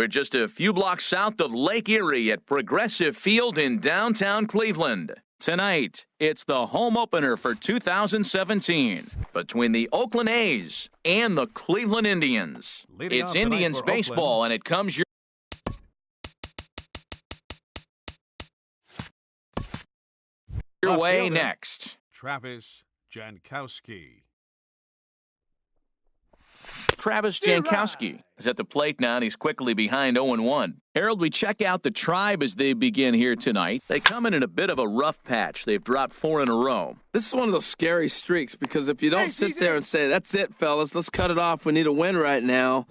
We're just a few blocks south of Lake Erie at Progressive Field in downtown Cleveland. Tonight, it's the home opener for 2017 between the Oakland A's and the Cleveland Indians. It's Indians baseball, and it comes your way next. Travis Jankowski. Travis Jankowski is at the plate now, and he's quickly behind 0-1. Harold, we check out the Tribe as they begin here tonight. They come in a bit of a rough patch. They've dropped 4 in a row. This is one of those scary streaks because if you don't sit there and say, that's it, fellas, let's cut it off, we need a win right now,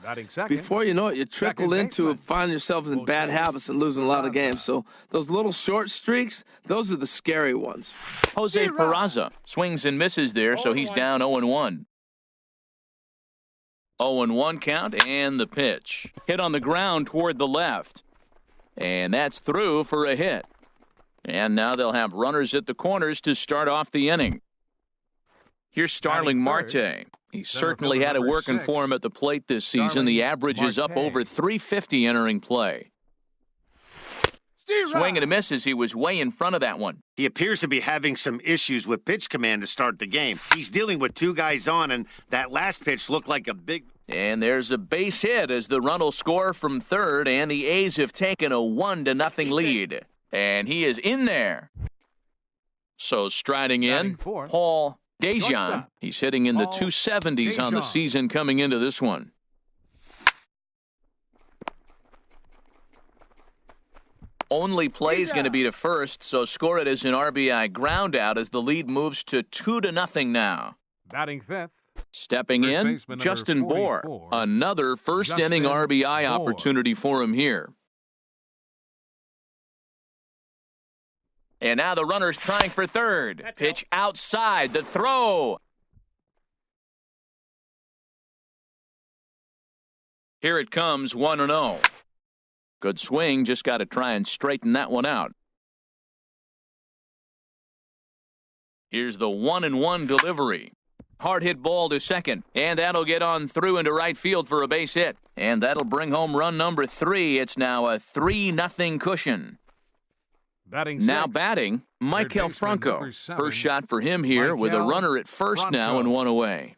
before you know it, you trickle into finding yourself in bad habits and losing a lot of games. So those little short streaks, those are the scary ones. Jose Peraza swings and misses there, so he's down 0-1. 0-1 count, and the pitch. Hit on the ground toward the left. And that's through for a hit. And now they'll have runners at the corners to start off the inning. Here's Starling Marte. He certainly had it working for him at the plate this season. The average is up over 350 entering play. Swing and a miss as he was way in front of that one. He appears to be having some issues with pitch command to start the game. He's dealing with 2 guys on, and that last pitch looked like a big... And there's a base hit as the run will score from third, and the A's have taken a 1-0 lead. And he is in there. So striding in, Paul DeJong. He's hitting in the 270s on the season coming into this one. Only play is going to be to first, so score it as an RBI ground out as the lead moves to 2-0 now. Batting fifth. Stepping in, Justin Bour. Another first-inning RBI opportunity for him here. And now the runner's trying for third. Pitch outside, the throw. Here it comes, 1-0. Good swing, just got to try and straighten that one out. Here's the 1-1 delivery. Hard hit ball to second, and that'll get on through into right field for a base hit. And that'll bring home run number 3. It's now a 3-0 cushion. Now batting, Maikel Franco. First shot for him here with a runner at first now and 1 away.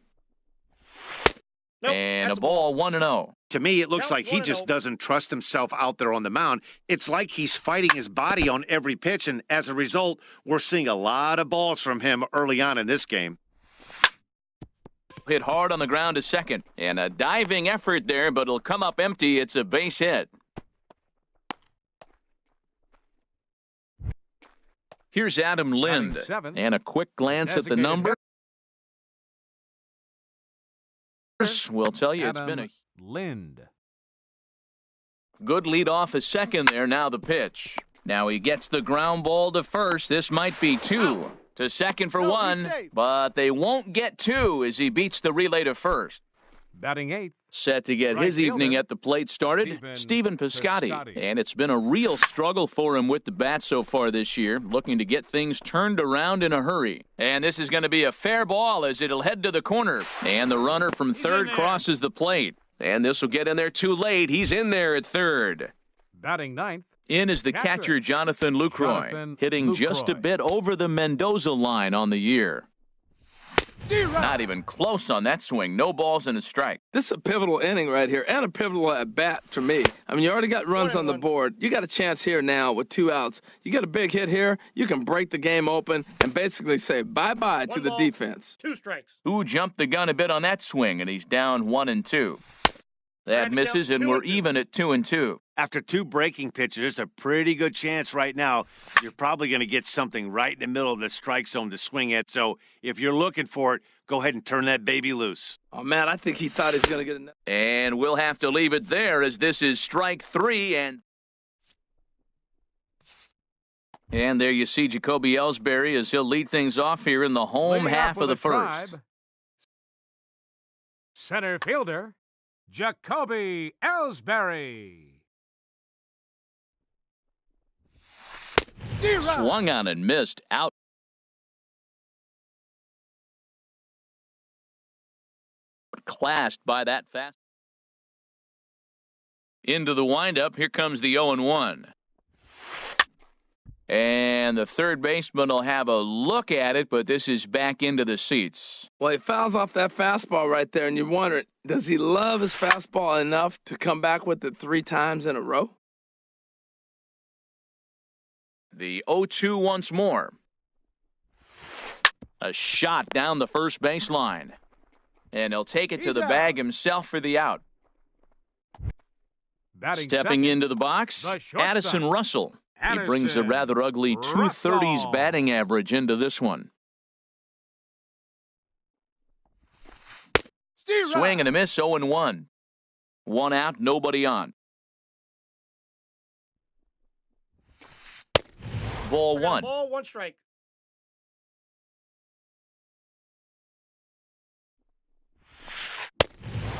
And a ball, 1-0. To me, it looks like he just doesn't trust himself out there on the mound. It's like he's fighting his body on every pitch, and as a result, we're seeing a lot of balls from him early on in this game. Hit hard on the ground to second, and a diving effort there, but it'll come up empty. It's a base hit. Here's Adam Lind, and a quick glance at the number. We'll tell you it's been a good lead off a second there. Now the pitch. Now he gets the ground ball to first. This might be 2. To second for 1, but they won't get 2 as he beats the relay to first. Batting 8th. Set to get his evening at the plate started, Stephen Piscotty. And it's been a real struggle for him with the bat so far this year, looking to get things turned around in a hurry. And this is going to be a fair ball as it'll head to the corner. And the runner from third crosses the plate. And this will get in there too late. He's in there at third. Batting 9th. In is the catcher, Jonathan Lucroy, hitting just a bit over the Mendoza line on the year. Not even close on that swing. No balls and a strike. This is a pivotal inning right here, and a pivotal at bat to me. I mean, you already got runs on the board. You got a chance here now with 2 outs. You got a big hit here. You can break the game open and basically say bye-bye to the defense. 2 strikes. Who jumped the gun a bit on that swing, and he's down 1-2. That misses, and we're even at 2-2. After 2 breaking pitches, there's a pretty good chance right now you're probably going to get something right in the middle of the strike zone to swing at. So if you're looking for it, go ahead and turn that baby loose. Oh, man, I think he thought he was going to get a... And we'll have to leave it there as this is strike 3. And there you see Jacoby Ellsbury as he'll lead things off here in the home half of the first. Center fielder, Jacoby Ellsbury. Swung on and missed out. Classed by that fast. Into the windup, here comes the 0-1. And the third baseman will have a look at it, but this is back into the seats. Well, he fouls off that fastball right there, and you're wondering, does he love his fastball enough to come back with it 3 times in a row? The 0-2 once more. A shot down the first baseline. And he'll take it to the bag himself for the out. Stepping into the box, Addison Russell. He brings a rather ugly 230s batting average into this one. Swing and a miss, 0-1. 1 out, nobody on. Ball 1. Ball 1 strike.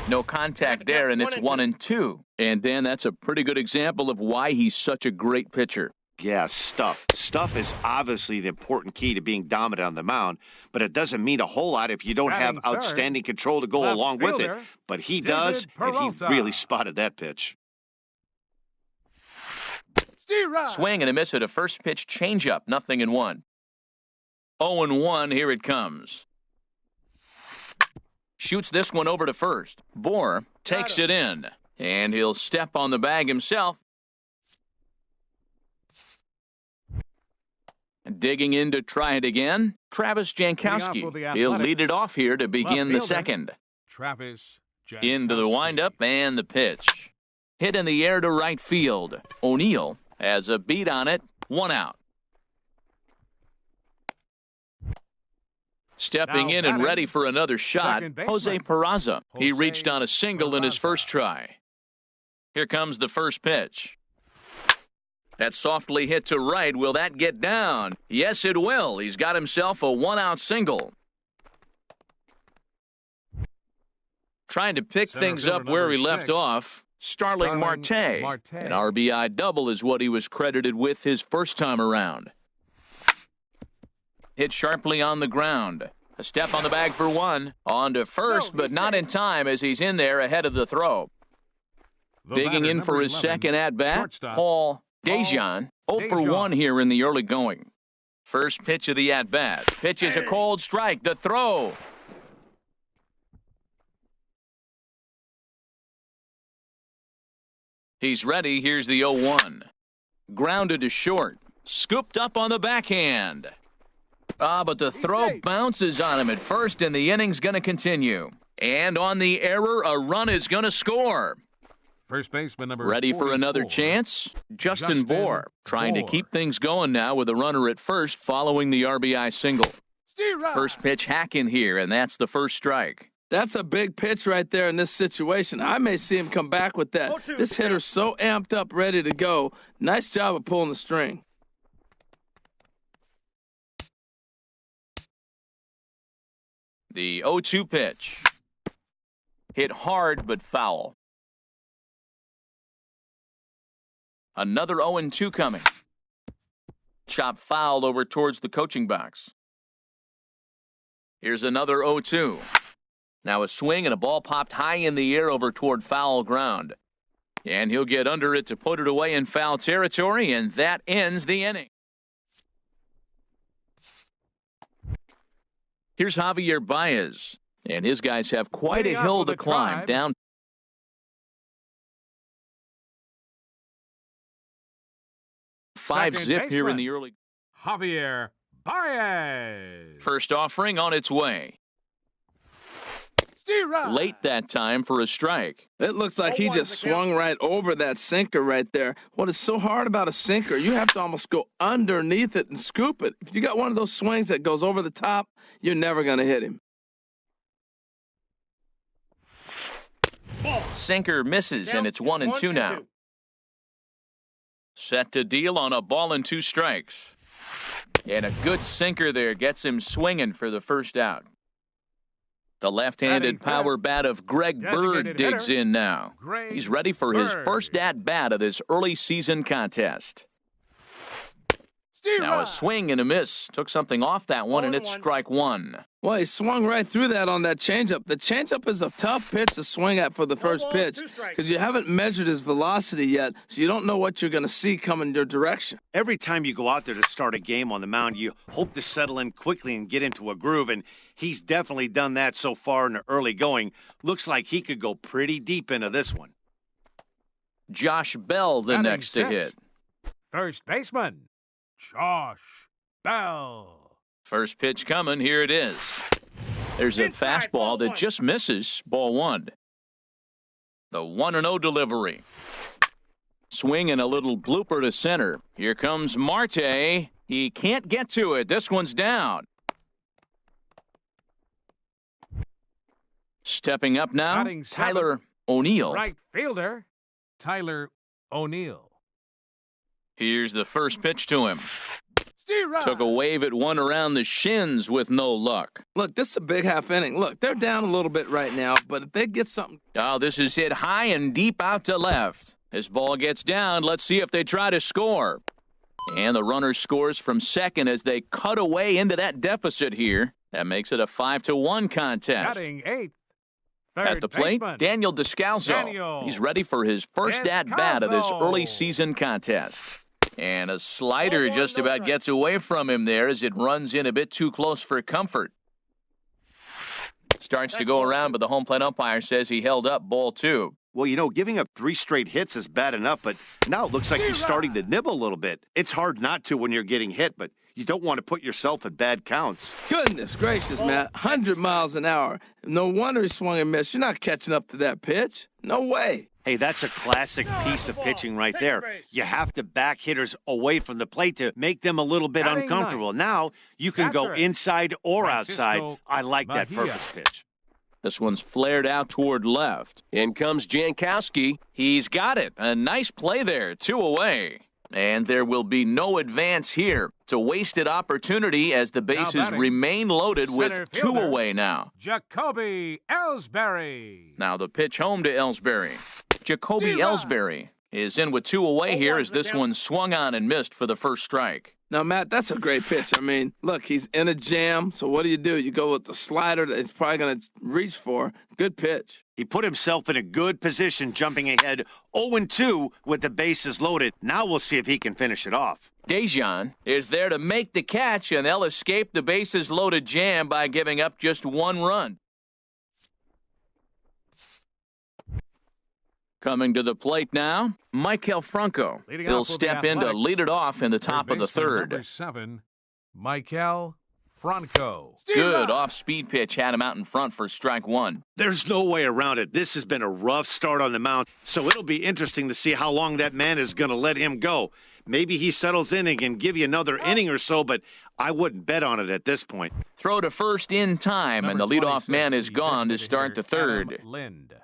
No contact there, and it's 1-2. And, Dan, that's a pretty good example of why he's such a great pitcher. Yeah, stuff. Stuff is obviously the important key to being dominant on the mound, but it doesn't mean a whole lot if you don't have outstanding control to go along with it. But he does, and he really spotted that pitch. Swing and a miss at a first pitch changeup, 0-1. 0-1, here it comes. Shoots this one over to first. Bohr takes it in, and he'll step on the bag himself. Digging in to try it again, Travis Jankowski. He'll lead it off here to begin the second. Travis Jankowski. Into the windup and the pitch. Hit in the air to right field. O'Neill has a beat on it, 1 out. Stepping in and ready for another shot, Jose Peraza. He reached on a single in his first try. Here comes the first pitch. That softly hit to right. Will that get down? Yes, it will. He's got himself a 1-out single. Trying to pick things up where he left off, Starling Marte. An RBI double is what he was credited with his first time around. Hit sharply on the ground. A step on the bag for 1. On to first, but not in time as he's in there ahead of the throw. Digging in for his second at-bat, Paul Dejan. 0-for-1 here in the early going. First pitch of the at-bat. Pitch is a cold strike. The throw. He's ready. Here's the 0-1. Grounded to short. Scooped up on the backhand. But the throw bounces on him at first, and the inning's going to continue. And on the error, a run is going to score. First baseman number ready for another chance? Justin Bohr trying to keep things going now with a runner at first following the RBI single. First pitch hack in here, and that's the first strike. That's a big pitch right there in this situation. I may see him come back with that. This hitter's so amped up, ready to go. Nice job of pulling the string. The 0-2 pitch. Hit hard but foul. Another 0-2 coming. Chop foul over towards the coaching box. Here's another 0-2. Now a swing and a ball popped high in the air over toward foul ground. And he'll get under it to put it away in foul territory, and that ends the inning. Here's Javier Baez, and his guys have quite a hill to climb down. Five-zip here in the early. Javier Baez. First offering on its way. Late that time for a strike. It looks like he just swung right over that sinker right there. What is so hard about a sinker, you have to almost go underneath it and scoop it. If you got one of those swings that goes over the top, you're never going to hit him. Sinker misses, and it's 1-2 now. Set to deal on a ball and 2 strikes. And a good sinker there gets him swinging for the first out. The left-handed power bat of Greg Bird digs in now. He's ready for his first at-bat of this early season contest. Now a swing and a miss. Took something off that one, and it's strike one. Well, he swung right through that on that changeup. The changeup is a tough pitch to swing at for the first pitch because you haven't measured his velocity yet, so you don't know what you're going to see coming your direction. Every time you go out there to start a game on the mound, you hope to settle in quickly and get into a groove, and he's definitely done that so far in the early going. Looks like he could go pretty deep into this one. Josh Bell, the next to hit. First baseman, Josh Bell. First pitch coming. Here it is. There's a fastball that just misses. Ball one. The 1-0 delivery. Swing and a little blooper to center. Here comes Marte. He can't get to it. This one's down. Stepping up now, Tyler O'Neill. Right fielder, Tyler O'Neill. Here's the first pitch to him. Took a wave at one around the shins with no luck. Look, this is a big half inning. Look, they're down a little bit right now, but if they get something. Oh, this is hit high and deep out to left. This ball gets down. Let's see if they try to score. And the runner scores from second as they cut away into that deficit here. That makes it a 5-1 contest. Batting eighth. At the plate, baseman, Daniel Descalso. He's ready for his first at-bat of this early season contest. And a slider just about gets away from him there as it runs in a bit too close for comfort. Starts to go around, but the home plate umpire says he held up ball two. Well, you know, giving up 3 straight hits is bad enough, but now it looks like he's starting to nibble a little bit. It's hard not to when you're getting hit, but you don't want to put yourself at bad counts. Goodness gracious, Matt. 100 miles an hour. No wonder he swung and missed. You're not catching up to that pitch. No way. Hey, that's a classic piece of pitching right there. You have to back hitters away from the plate to make them a little bit uncomfortable. Now you can go inside or outside. I like that purpose pitch. This one's flared out toward left. In comes Jankowski. He's got it. A nice play there. 2 away. And there will be no advance here. It's a wasted opportunity as the bases remain loaded with 2 away now. Jacoby Ellsbury. Now the pitch home to Ellsbury. Jacoby Ellsbury is in with 2 away here as this one swung on and missed for the first strike. Now, Matt, that's a great pitch. I mean, look, he's in a jam. So what do? You go with the slider that he's probably going to reach for. Good pitch. He put himself in a good position, jumping ahead 0-2 with the bases loaded. Now we'll see if he can finish it off. Dejan is there to make the catch, and they'll escape the bases loaded jam by giving up just 1 run. Coming to the plate now, Maikel Franco. He'll step in to lead it off in the top of the third. Number 7, Maikel Franco. Good off-speed pitch had him out in front for strike one. There's no way around it. This has been a rough start on the mound, so it'll be interesting to see how long that man is going to let him go. Maybe he settles in and can give you another inning or so, but I wouldn't bet on it at this point. Throw to first in time, and the leadoff man is gone to start the third. Lind.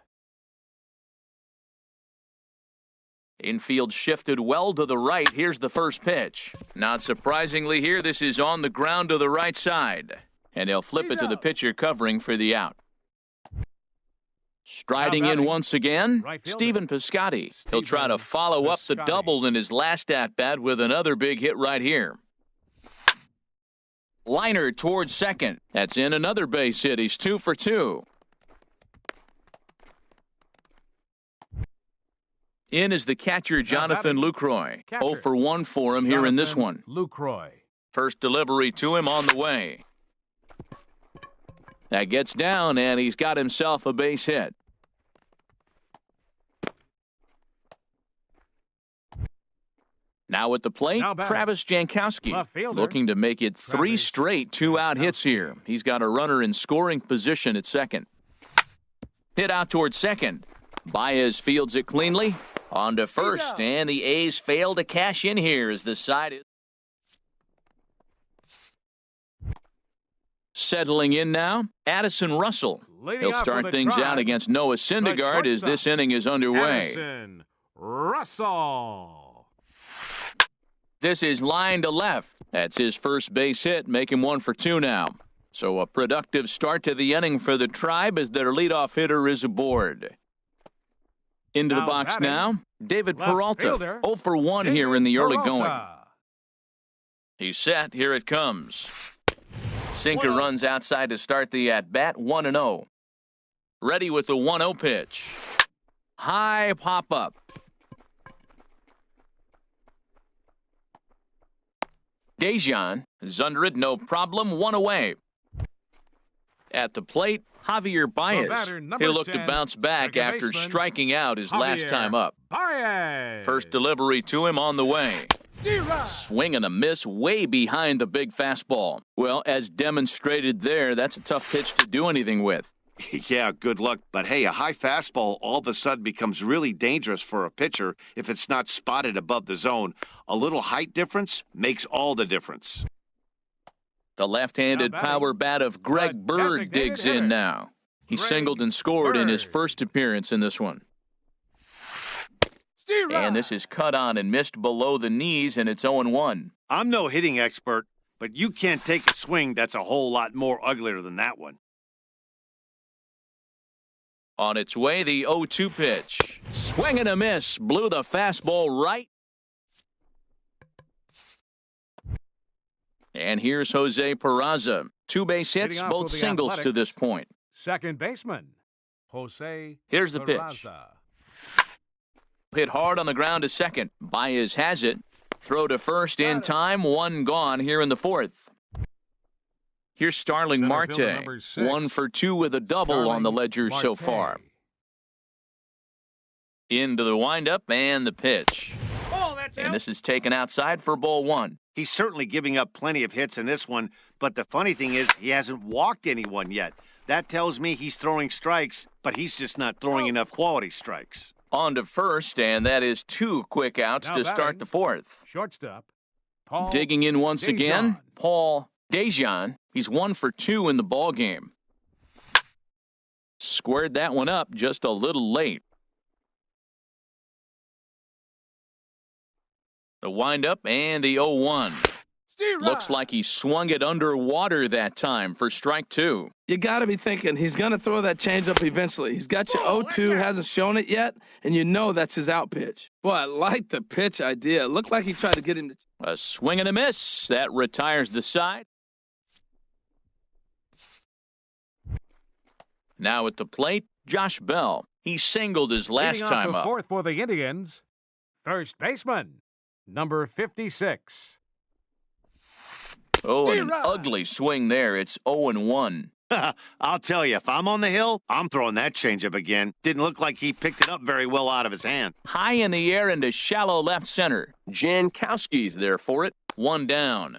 Infield shifted well to the right. Here's the first pitch. Not surprisingly here, this is on the ground to the right side. And he'll flip it to the pitcher covering for the out. Striding in once again, Stephen Piscotty. He'll try to follow up the double in his last at-bat with another big hit right here. Liner towards second. That's in another base hit. He's 2 for 2. In is the catcher, Jonathan Lucroy. 0 for 1 for him here in this one. Lucroy. First delivery to him on the way. That gets down, and he's got himself a base hit. Now at the plate, Travis Jankowski, looking to make it 3 straight 2-out hits here. He's got a runner in scoring position at second. Hit out towards second. Baez fields it cleanly. On to first, and the A's fail to cash in here as the side is settling in now. Addison Russell. He'll start things out against Noah Syndergaard as this inning is underway. Addison Russell. This is line to left. That's his first base hit, make him 1 for 2 now. So a productive start to the inning for the Tribe as their leadoff hitter is aboard. Into the box now, David Peralta. 0 for 1 here in the early going. He's set. Here it comes. Sinker runs outside to start the at-bat, 1-0. Ready with the 1-0 pitch. High pop-up. Dejan is under it, no problem, 1 away. At the plate, Javier Baez. He'll look to bounce back after striking out his last time up. First delivery to him on the way. Swing and a miss way behind the big fastball. Well, as demonstrated there, that's a tough pitch to do anything with. Yeah, good luck. But hey, a high fastball all of a sudden becomes really dangerous for a pitcher if it's not spotted above the zone. A little height difference makes all the difference. The left-handed power bat of Greg Bird digs in now. He singled and scored in his first appearance in this one. And this is cut on and missed below the knees, and it's 0-1. I'm no hitting expert, but you can't take a swing that's a whole lot more uglier than that one. On its way, the 0-2 pitch. Swing and a miss. Blew the fastball right. And here's Jose Peraza. 2 base hits, both singles to this point. Second baseman, Jose Here's the pitch. Hit hard on the ground to second. Baez has it. Throw to first in time. 1 gone here in the 4th. Here's Starling Marte. 1 for 2 with a double on the ledger so far. Into the windup and the pitch. And this is taken outside for ball 1. He's certainly giving up plenty of hits in this one, but the funny thing is he hasn't walked anyone yet. That tells me he's throwing strikes, but he's just not throwing enough quality strikes. On to first, and that is 2 quick outs to start the 4th. Shortstop, Paul digging in once Dejan. again, Paul Dejan. He's 1 for 2 in the ball game. Squared that one up just a little late. The windup and the 0-1. Looks like he swung it underwater that time for strike 2. You got to be thinking he's going to throw that changeup eventually. He's got you 0-2, hasn't shown it yet, and you know that's his out pitch. Boy, I like the pitch idea. It looked like he tried to get him to... A swing and a miss. That retires the side. Now at the plate, Josh Bell. He singled his last time up. 4th for the Indians, first baseman, number 56. Oh, and an ugly swing there. It's 0-1. I'll tell you, if I'm on the hill, I'm throwing that changeup again. Didn't look like he picked it up very well out of his hand. High in the air into shallow left center. Jankowski's there for it. 1 down.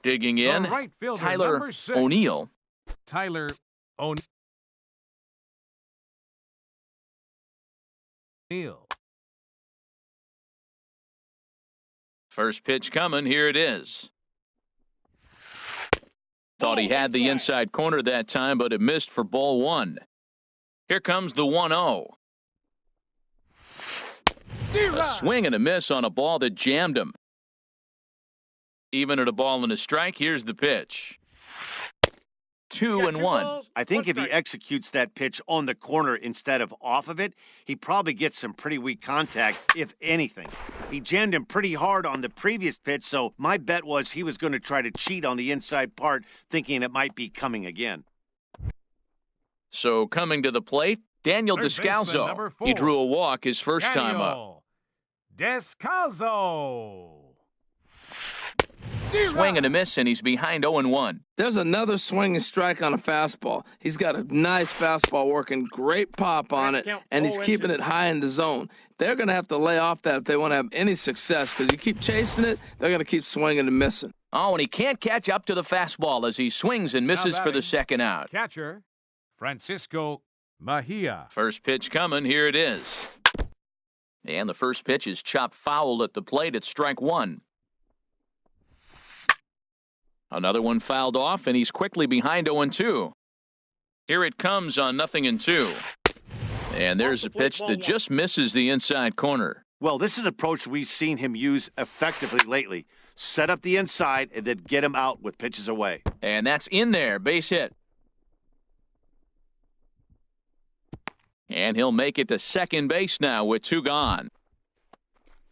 Digging in, right fielder, Tyler O'Neill. Tyler O'Neill. First pitch coming. Here it is. Thought he had the inside corner that time, but it missed for ball 1. Here comes the 1-0. A swing and a miss on a ball that jammed him. Even at a ball and a strike, here's the pitch. 2-1. I think if he executes that pitch on the corner instead of off of it, he probably gets some pretty weak contact, if anything. He jammed him pretty hard on the previous pitch, so my bet was he was going to try to cheat on the inside part, thinking it might be coming again. So coming to the plate, Daniel Descalso. He drew a walk his first time up. Descalso. Swing and a miss, and he's behind 0-1. There's another swing and strike on a fastball. He's got a nice fastball working, great pop on it, and he's keeping it high in the zone. They're going to have to lay off that if they want to have any success, because you keep chasing it, they're going to keep swinging and missing. Oh, and he can't catch up to the fastball as he swings and misses for the second out. Catcher, Francisco Mejia. First pitch coming. Here it is. And the first pitch is chopped foul at the plate at strike 1. Another one fouled off, and he's quickly behind 0-2. Here it comes on 0-2. And there's a pitch that just misses the inside corner. Well, this is an approach we've seen him use effectively lately. Set up the inside and then get him out with pitches away. And that's in there, base hit. And he'll make it to second base now with 2 gone.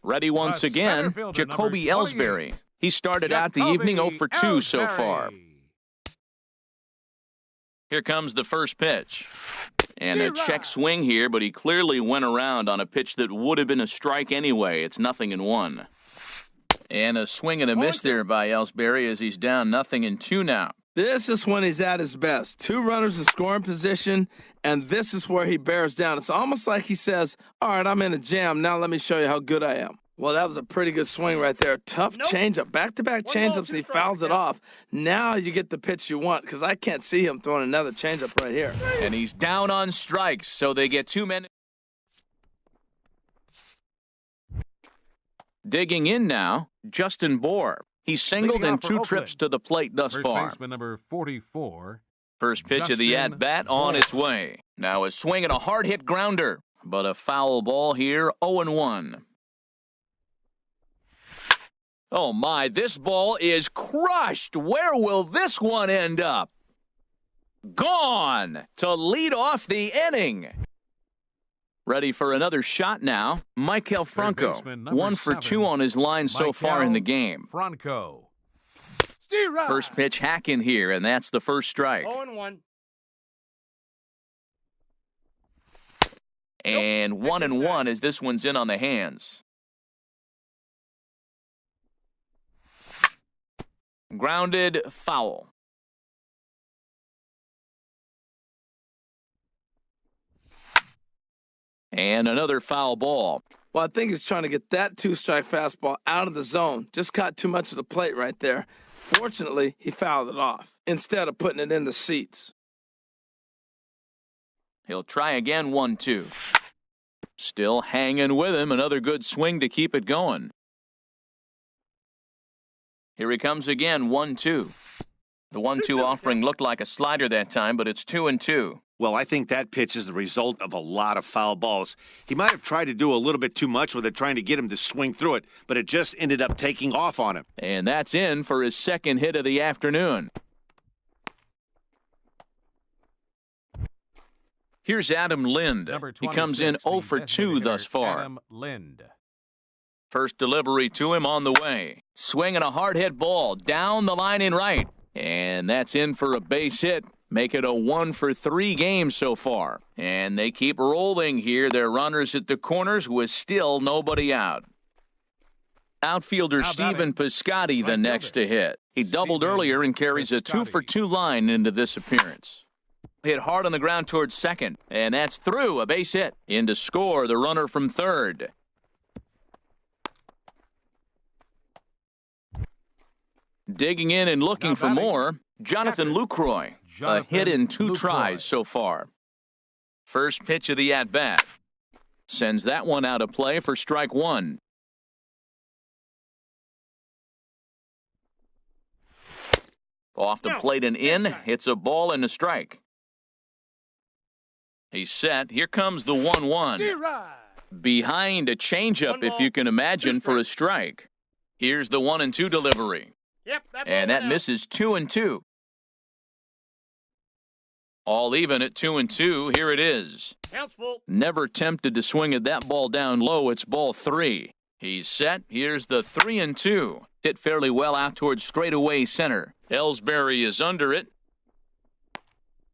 Ready once again, Jacoby Ellsbury. He started out the evening 0 for 2 so far. Here comes the first pitch. And a check swing here, but he clearly went around on a pitch that would have been a strike anyway. It's 0-1. And a swing and a miss there by Ellsbury as he's down 0-2 now. This is when he's at his best. 2 runners in scoring position, and this is where he bears down. It's almost like he says, all right, I'm in a jam. Now let me show you how good I am. Well, that was a pretty good swing right there. Tough changeup. Back-to-back changeups, and he fouls it off. Now you get the pitch you want, because I can't see him throwing another changeup right here. And he's down on strikes, so they get 2 men. Digging in now, Justin Bour. He's singled in 2 trips to the plate thus far. Baseman number 44. First pitch of the at-bat on its way. Now a swing and a hard-hit grounder, but a foul ball here, 0-1. Oh, my, this ball is crushed. Where will this one end up? Gone to lead off the inning. Ready for another shot now. Maikel Franco, 1 for 2 on his line so far in the game. Franco. First pitch hacking here, and that's the first strike. 0-1. And 1-1 as this one's in on the hands. Grounded, foul. And another foul ball. Well, I think he's trying to get that 2-strike fastball out of the zone. Just caught too much of the plate right there. Fortunately, he fouled it off instead of putting it in the seats. He'll try again, 1-2. Still hanging with him. Another good swing to keep it going. Here he comes again, 1-2. The 1-2 offering looked like a slider that time, but it's 2-2. Well, I think that pitch is the result of a lot of foul balls. He might have tried to do a little bit too much with it, trying to get him to swing through it, but it just ended up taking off on him. And that's in for his second hit of the afternoon. Here's Adam Lind. He comes in 0 for 2 thus far. Adam Lind. First delivery to him on the way. Swinging a hard hit ball down the line in right. And that's in for a base hit. Make it a 1 for 3 game so far. And they keep rolling here. Their runners at the corners with still nobody out. Outfielder Stephen Piscotty the next to hit. He doubled earlier and carries a 2 for 2 line into this appearance. Hit hard on the ground towards second. And that's through, a base hit. In to score the runner from third. Digging in and looking for more, Jonathan Lucroy. A hit in 2 tries so far. First pitch of the at-bat. Sends that one out of play for strike 1. Off the plate and in. It's a ball and a strike. He's set. Here comes the 1-1. Behind a changeup, if you can imagine, for a strike. Here's the 1-2 delivery. And that misses 2-2. All even at 2-2. Here it is. Never tempted to swing at that ball down low. It's ball 3. He's set. Here's the 3-2. Hit fairly well out towards straightaway center. Ellsbury is under it.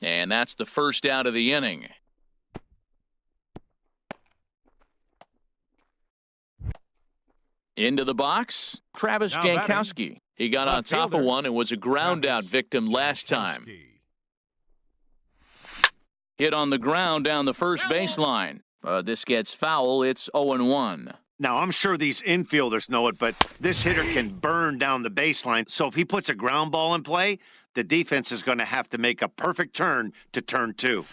And that's the first out of the inning. Into the box, Travis Jankowski. He got on top of one and was a ground-out victim last time. Hit on the ground down the first baseline. This gets foul. It's 0-1. Now, I'm sure these infielders know it, but this hitter can burn down the baseline. So if he puts a ground ball in play, the defense is going to have to make a perfect turn to turn 2.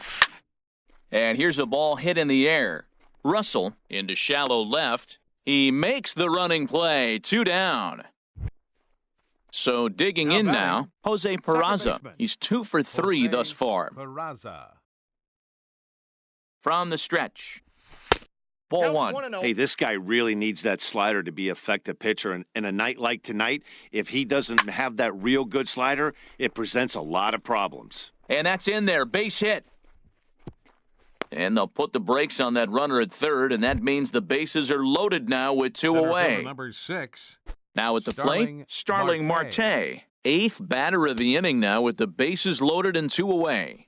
And here's a ball hit in the air. Russell into shallow left. He makes the running play. 2 down. So digging in now, Jose Peraza. He's 2 for 3 thus far. From the stretch. Ball 1. Hey, this guy really needs that slider to be an effective pitcher. And in a night like tonight, if he doesn't have that real good slider, it presents a lot of problems. And that's in there. Base hit. And they'll put the brakes on that runner at third, and that means the bases are loaded now with two away. Number 6. Now at the plate, Starling Marte. 8th batter of the inning now with the bases loaded and 2 away.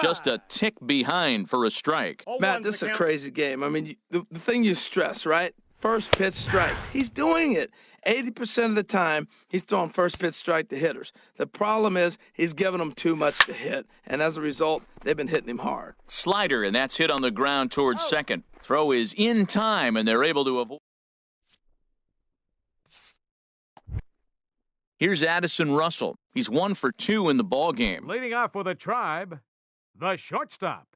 Just a tick behind for a strike. Matt, this is a crazy game. I mean, the thing you stress, right? First pitch strike. He's doing it. 80% of the time, he's throwing first pitch strike to hitters. The problem is he's giving them too much to hit, and as a result, they've been hitting him hard. Slider, and that's hit on the ground towards second. Throw is in time, and they're able to avoid. Here's Addison Russell. He's 1 for 2 in the ballgame. Leading off for the Tribe, the shortstop,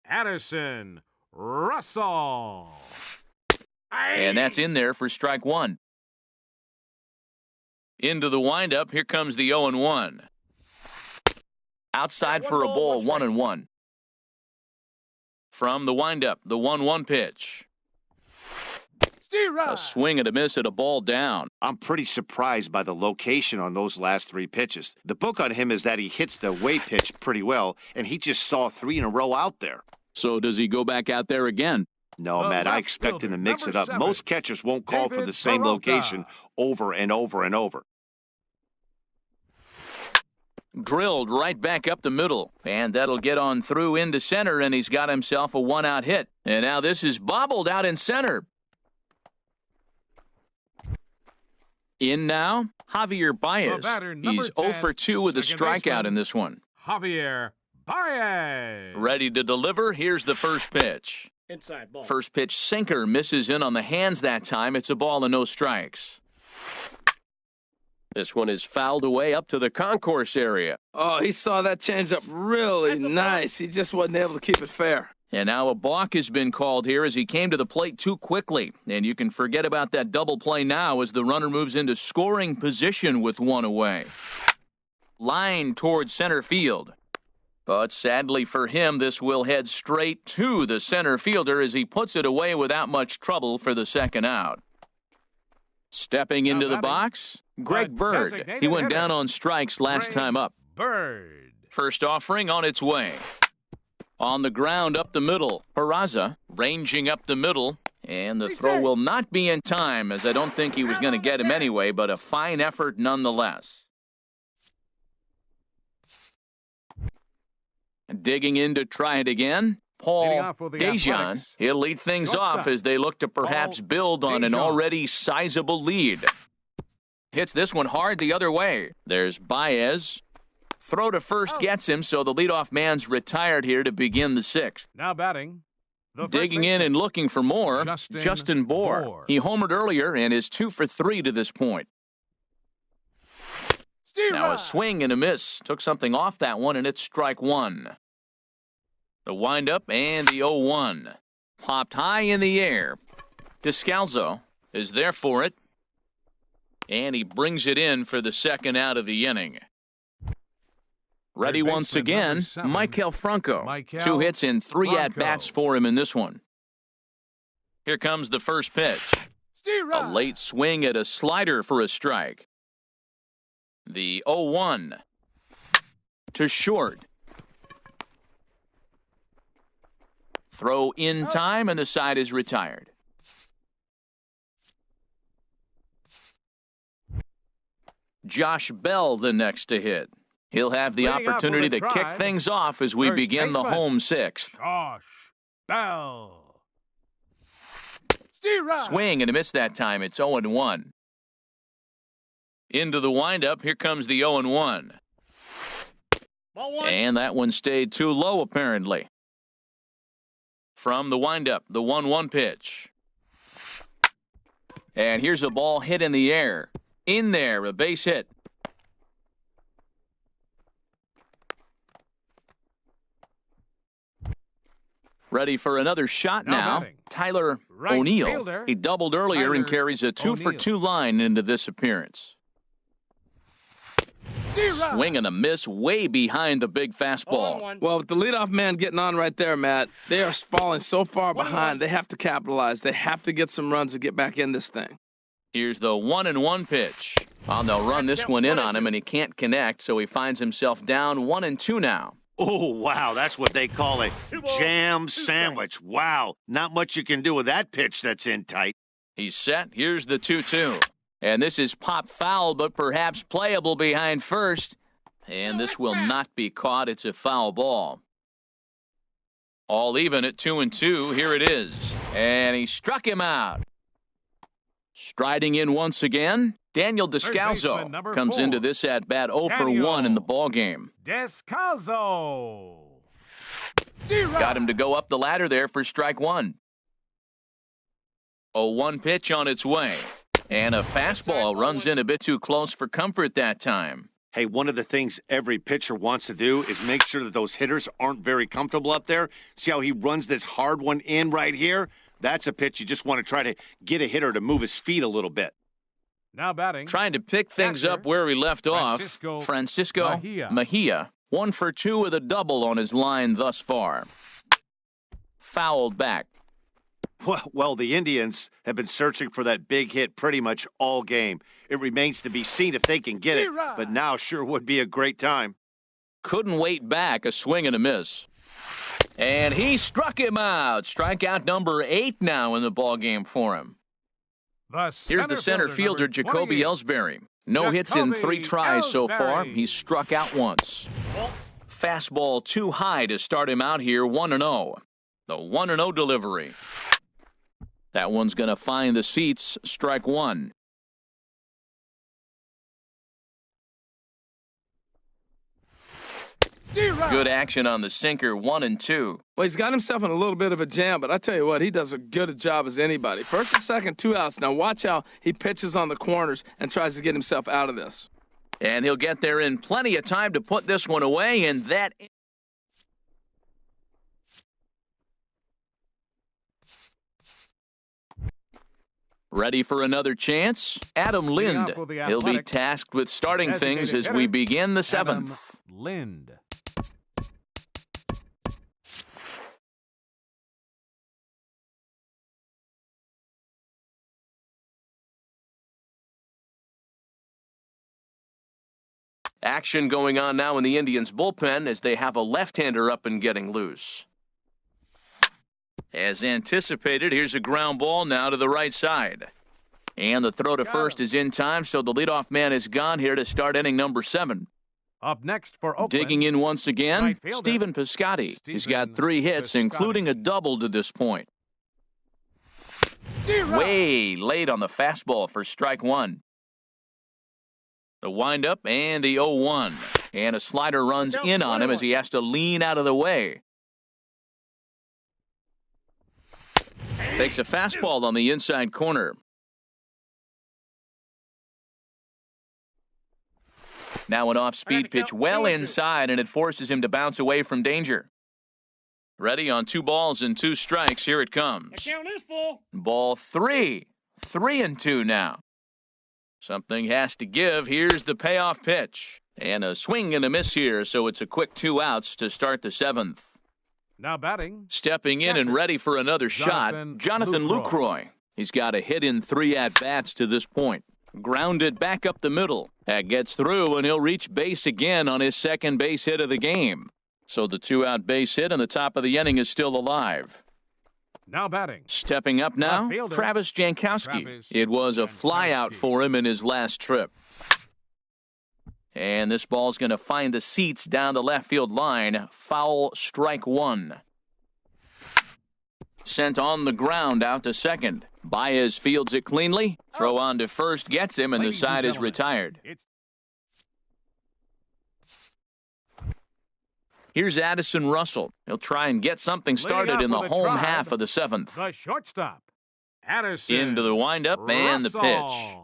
Addison Russell. And that's in there for strike 1. Into the windup, here comes the 0-1. Outside for a ball, 1-1. From the windup, the 1-1 pitch. A swing and a miss at a ball down. I'm pretty surprised by the location on those last 3 pitches. The book on him is that he hits the away pitch pretty well, and he just saw 3 in a row out there. So does he go back out there again? No, Matt, I expect him to mix it up. Most catchers won't call for the same location over and over and over. Drilled right back up the middle, and that'll get on through into center, and he's got himself a 1-out hit. And now this is bobbled out in center. In now, Javier Baez. He's 0 for 2 with a strikeout in this one. Javier Baez. Ready to deliver. Here's the first pitch. Inside ball. First pitch sinker misses in on the hands that time. It's a ball and no strikes. This one is fouled away up to the concourse area. Oh, he saw that changeup really nice. He just wasn't able to keep it fair. And now a balk has been called here as he came to the plate too quickly. And you can forget about that double play now as the runner moves into scoring position with 1 away. Line towards center field. But sadly for him, this will head straight to the center fielder as he puts it away without much trouble for the 2nd out. Stepping into the box, Greg Bird. He went down on strikes last time up. Bird. First offering on its way. On the ground up the middle, Peraza ranging up the middle, and the throw will not be in time as I don't think he was going to get him anyway, but a fine effort nonetheless. Digging in to try it again, Paul Dejan. He'll lead things off as they look to perhaps build on an already sizable lead. Hits this one hard the other way. There's Baez. Throw to first gets him, so the leadoff man's retired here to begin the 6th. Now batting. Digging in and looking for more, Justin Bour. He homered earlier and is 2 for 3 to this point. Now a swing and a miss. Took something off that one, and it's strike 1. The windup and the 0-1. Popped high in the air. Descalzo is there for it. And he brings it in for the 2nd out of the inning. Ready once again, Maikel Franco. 2 hits and 3 at-bats for him in this one. Here comes the first pitch. A late swing at a slider for a strike. The 0-1 to short. Throw in time, and the side is retired. Josh Bell the next to hit. He'll have the opportunity to kick things off as we begin the home 6th. Josh Bell. Swing and a miss that time. It's 0-1. Into the windup. Here comes the 0-1. And that one stayed too low, apparently. From the windup, the 1-1 pitch. And here's a ball hit in the air. In there, a base hit. Ready for another shot now. Tyler O'Neill. He doubled earlier and carries a 2 for 2 line into this appearance. Swing and a miss way behind the big fastball. Well, with the leadoff man getting on right there, Matt, they are falling so far behind. They have to capitalize. They have to get some runs to get back in this thing. Here's the 1-1 pitch. Well, they'll run this one in on him, and he can't connect, so he finds himself down 1-2 now. Oh, wow, that's what they call a jam sandwich. Wow, not much you can do with that pitch that's in tight. He's set. Here's the 2-2. And this is pop foul, but perhaps playable behind first. And this will not be caught. It's a foul ball. All even at 2-2. Here it is. And he struck him out. Striding in once again, Daniel Descalso comes into this at-bat 0 for 1 in the ballgame. Descalso. Got him to go up the ladder there for strike one. 0-1 pitch on its way. And a fastball runs in a bit too close for comfort that time. Hey, one of the things every pitcher wants to do is make sure that those hitters aren't very comfortable up there. See how he runs this hard one in right here? That's a pitch you just want to try to get a hitter to move his feet a little bit. Now batting. Trying to pick things up where we left off. Francisco Mejia. 1 for 2 with a double on his line thus far. Fouled back. Well, the Indians have been searching for that big hit pretty much all game. It remains to be seen if they can get it, but now sure would be a great time. Couldn't wait back, a swing and a miss. And he struck him out. Strikeout number 8 now in the ballgame for him. Here's the center fielder, Jacoby Ellsbury. No hits in 3 tries so far. He's struck out once. Fastball too high to start him out here, 1-0. The 1-0 delivery. That one's going to find the seats, strike one. Good action on the sinker, 1-2. Well, he's got himself in a little bit of a jam, but I tell you what, he does as good a job as anybody. First and second, 2 outs. Now watch how he pitches on the corners and tries to get himself out of this. And he'll get there in plenty of time to put this one away, and that... Ready for another chance? Adam Lind. He'll be tasked with starting things as we begin the 7th. Lind. Action going on now in the Indians' bullpen as they have a left-hander up and getting loose. As anticipated, here's a ground ball now to the right side. And the throw to first is in time, so the leadoff man is gone here to start inning number 7. Up next for Oakland. Digging in once again, Stephen Piscotty. He's got 3 hits, including a double to this point. Way late on the fastball for strike one. The windup and the 0-1. And a slider runs in on him as he has to lean out of the way. Takes a fastball on the inside corner. Now an off-speed pitch well inside, and it forces him to bounce away from danger. Ready on 2 balls and 2 strikes. Here it comes. The count is full. Ball 3. 3-2 now. Something has to give. Here's the payoff pitch. And a swing and a miss here, so it's a quick 2 outs to start the 7th. Now batting. Stepping in and ready for another shot, Jonathan Lucroy. He's got a hit in 3 at-bats to this point. Grounded back up the middle. That gets through, and he'll reach base again on his second base hit of the game. So the 2-out base hit on the top of the inning is still alive. Now batting. Stepping up now, Travis Jankowski. It was a flyout for him in his last trip. And this ball's going to find the seats down the left field line. Foul, strike one. Sent on the ground out to second. Baez fields it cleanly. Throw on to first gets him, and the side is retired. Here's Addison Russell. He'll try and get something started in the home half of the 7th. The shortstop, Addison. Into the windup and the pitch.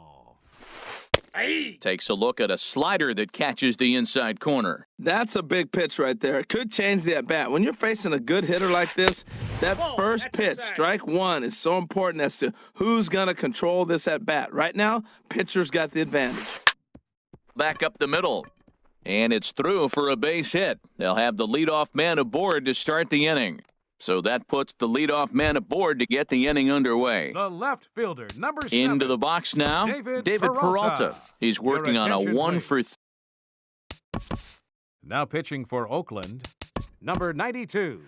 Takes a look at a slider that catches the inside corner. That's a big pitch right there. It could change the at-bat. When you're facing a good hitter like this, that first pitch, strike one, is so important as to who's going to control this at-bat. Right now, pitcher's got the advantage. Back up the middle. And it's through for a base hit. They'll have the leadoff man aboard to start the inning. So that puts the leadoff man aboard to get the inning underway. The left fielder, number 7. Into the box now, David Peralta. He's working on a 1 for 3. Now pitching for Oakland, Number 92,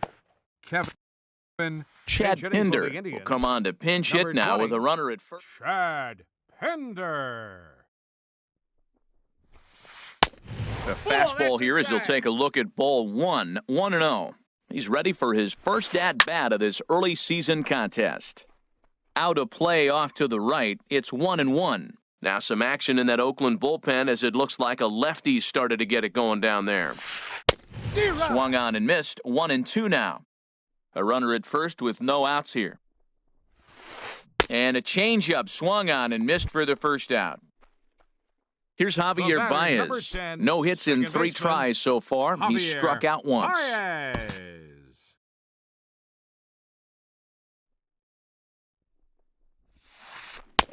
Kevin Chad Pinder will come on to pinch hit now with a runner at first. Chad Pinder. The fastball here as he'll take a look at ball one, 1-0. He's ready for his first at-bat of this early season contest. Out of play off to the right, it's 1-1. Now some action in that Oakland bullpen as it looks like a lefty started to get it going down there. Swung on and missed, 1-2 now. A runner at first with no outs here. And a changeup swung on and missed for the first out. Here's Javier Baez. 10, no hits in 3 tries so far. He struck out once. Baez.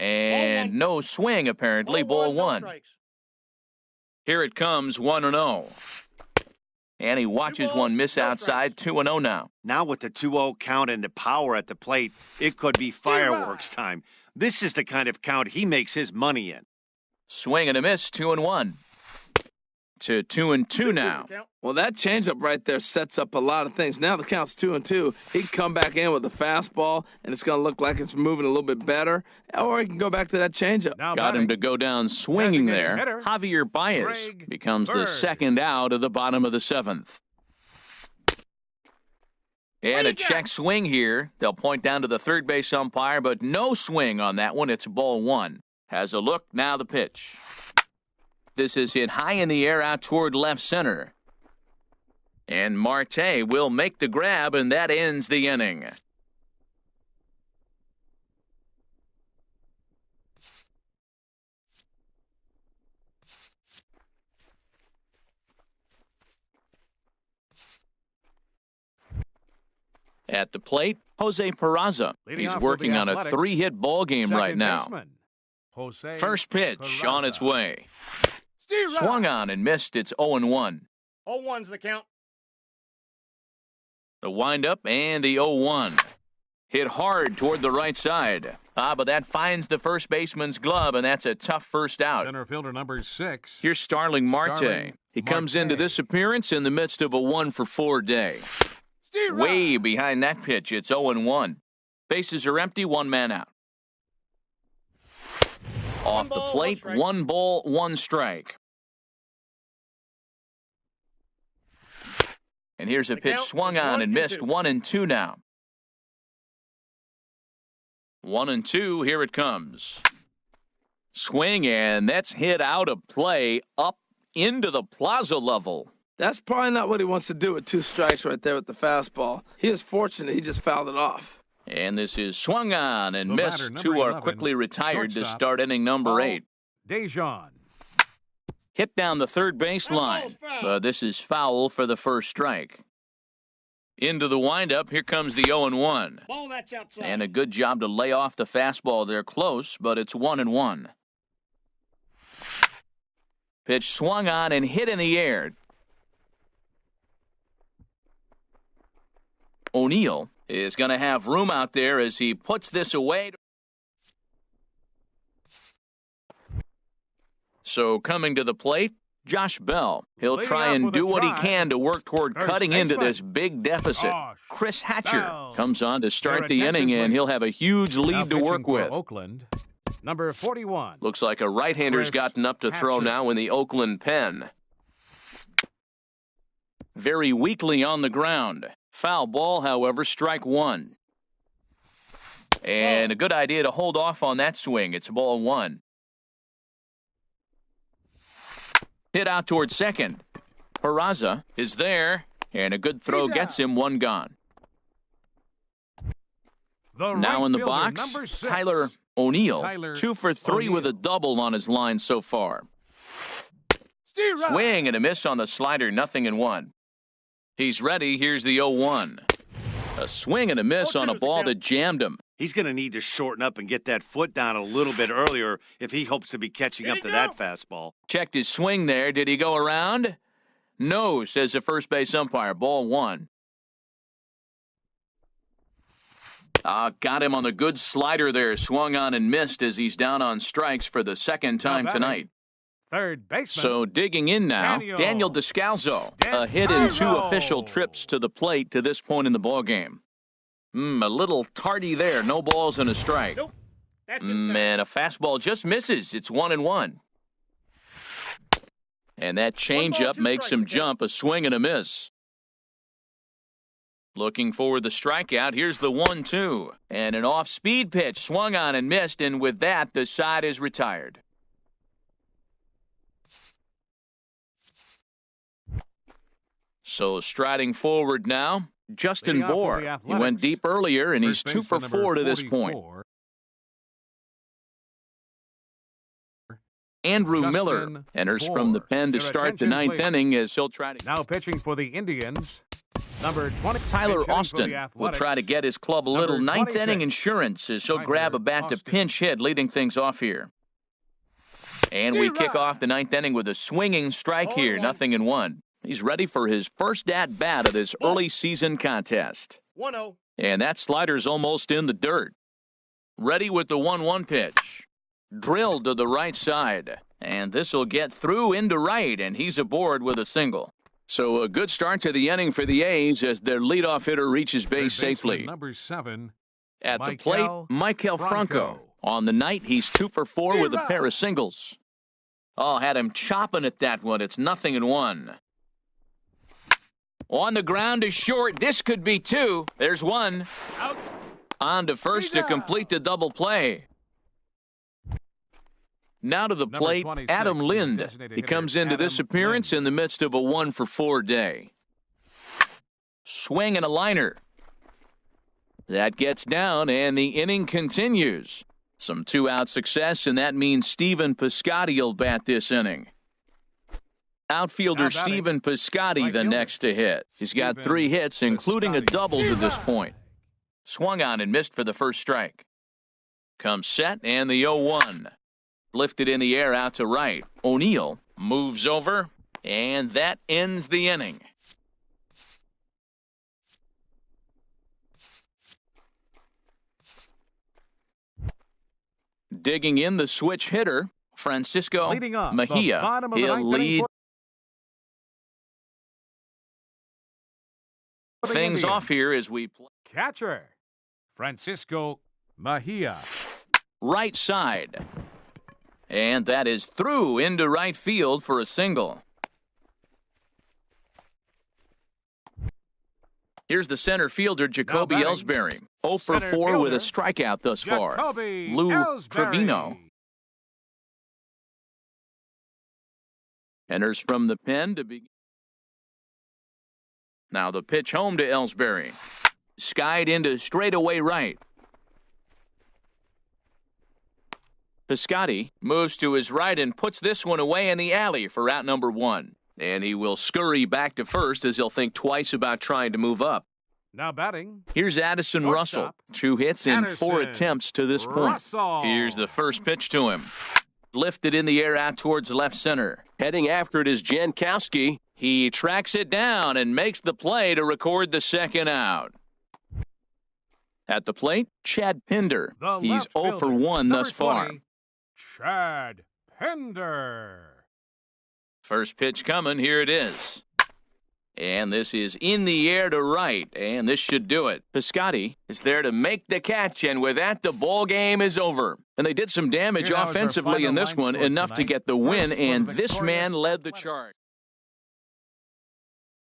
And no swing, apparently. Ball 1. Here it comes, 1-0. And he watches one miss outside, 2-0 now. Now with the 2-0 count and the power at the plate, it could be fireworks time. This is the kind of count he makes his money in. Swing and a miss, 2-1. To 2-2 now. Well, that changeup right there sets up a lot of things. Now the count's 2-2. He can come back in with a fastball, and it's going to look like it's moving a little bit better. Or he can go back to that changeup. Got him to go down swinging there. Javier Baez becomes the second out of the bottom of the 7th. And a check swing here. They'll point down to the third base umpire, but no swing on that one. It's ball 1. Has a look, now the pitch. This is hit high in the air out toward left center. And Marte will make the grab, and that ends the inning. At the plate, Jose Peraza. He's working on a 3-hit ball game right now. First pitch on its way. Swung on and missed. It's 0-1. 0-1's the count. The windup and the 0-1. Hit hard toward the right side. But that finds the first baseman's glove, and that's a tough first out. Center fielder number 6. Here's Starling Marte. He comes into this appearance in the midst of a 1-for-4 day. Way behind that pitch, it's 0-1. Bases are empty, 1 man out. Off the plate, 1 ball, 1 strike. And here's a pitch swung on and missed, 1-2 now. 1-2, here it comes. Swing, and that's hit out of play up into the plaza level. That's probably not what he wants to do with 2 strikes right there with the fastball. He is fortunate he just fouled it off. And this is swung on and missed. 2 are quickly retired to start inning number 8. Dejon. Hit down the third base line. This is foul for the first strike. Into the windup, here comes the 0-1. And a good job to lay off the fastball there close, but it's 1-1. Pitch swung on and hit in the air. O'Neill is going to have room out there as he puts this away. So coming to the plate, Josh Bell. He'll try and do what he can to work toward cutting into this big deficit. Chris Hatcher comes on to start the inning, and he'll have a huge lead to work with. Oakland, number 41. Looks like a right-hander's gotten up to throw now in the Oakland pen. Very weakly on the ground. Foul ball, however, strike 1. And a good idea to hold off on that swing. It's ball 1. Hit out towards second. Peraza is there, and a good throw gets him 1 gone. Now in the box, Tyler O'Neill. 2 for 3 with a double on his line so far. Swing and a miss on the slider, 0-1. He's ready. Here's the 0-1. A swing and a miss on a ball that jammed him. He's going to need to shorten up and get that foot down a little bit earlier if he hopes to be catching up to that fastball. Checked his swing there. Did he go around? No, says the first base umpire. Ball 1. Got him on the good slider there. Swung on and missed as he's down on strikes for the second time tonight. third baseman. So digging in now, Daniel Descalso. A hit in 2 official trips to the plate to this point in the ballgame. A little tardy there. No balls and a strike. Nope. That's And a fastball just misses. It's 1-1. And that changeup makes him jump. A swing and a miss. Looking for the strikeout. Here's the 1-2. And an off-speed pitch swung on and missed. And with that, the side is retired. So striding forward now, Justin Bour. He went deep earlier, and he's 2 for 4 to this point. Andrew Miller enters from the pen to start the 9th inning as he'll try to... Now pitching for the Indians, number 20. Tyler Austin will try to get his club a little 9th inning insurance as he'll grab a bat to pinch hit, leading things off here. And we kick off the 9th inning with a swinging strike here, 0-1. He's ready for his first at-bat of this early season contest. 1-0. And that slider's almost in the dirt. Ready with the 1-1 pitch. Drilled to the right side. And this will get through into right, and he's aboard with a single. So a good start to the inning for the A's as their leadoff hitter reaches base safely. Number 7. At the plate, Maikel Franco. On the night, he's 2 for 4 with a pair of singles. Oh, had him chopping at that one. It's 0-1. On the ground to short. This could be 2. There's 1. Out. On to first to complete the double play. Now to the plate, Adam Lind. He comes into this appearance in the midst of a 1 for 4 day. Swing and a liner. That gets down, and the inning continues. Some 2-out success, and that means Stephen Piscotty will bat this inning. Outfielder Stephen Piscotty the next to hit. He's got 3 hits, including a double to this point. Swung on and missed for the first strike. Comes set, and the 0-1. Lifted in the air out to right. O'Neill moves over, and that ends the inning. Digging in the switch hitter, Francisco Mejia. He'll lead things off here as we play. Catcher, Francisco Mejia. Right side. And that is through into right field for a single. Here's the center fielder, Jacoby Ellsbury. 0 for 4 with a strikeout thus far. Lou Trevino enters from the pen to begin. Now the pitch home to Ellsbury. Skied into straightaway right. Piscotty moves to his right and puts this one away in the alley for out number 1. And he will scurry back to first as he'll think twice about trying to move up. Now batting. Here's Addison Russell. 2 hits in 4 attempts to this point. Here's the first pitch to him. Lifted in the air out towards left center. Heading after it is Jankowski. He tracks it down and makes the play to record the second out. At the plate, Chad Pinder. He's 0 for 1 thus far. Chad Pinder. First pitch coming. Here it is. And this is in the air to right, and this should do it. Piscotty is there to make the catch, and with that, the ball game is over. And they did some damage offensively in this one, enough to get the win, and this man led the charge.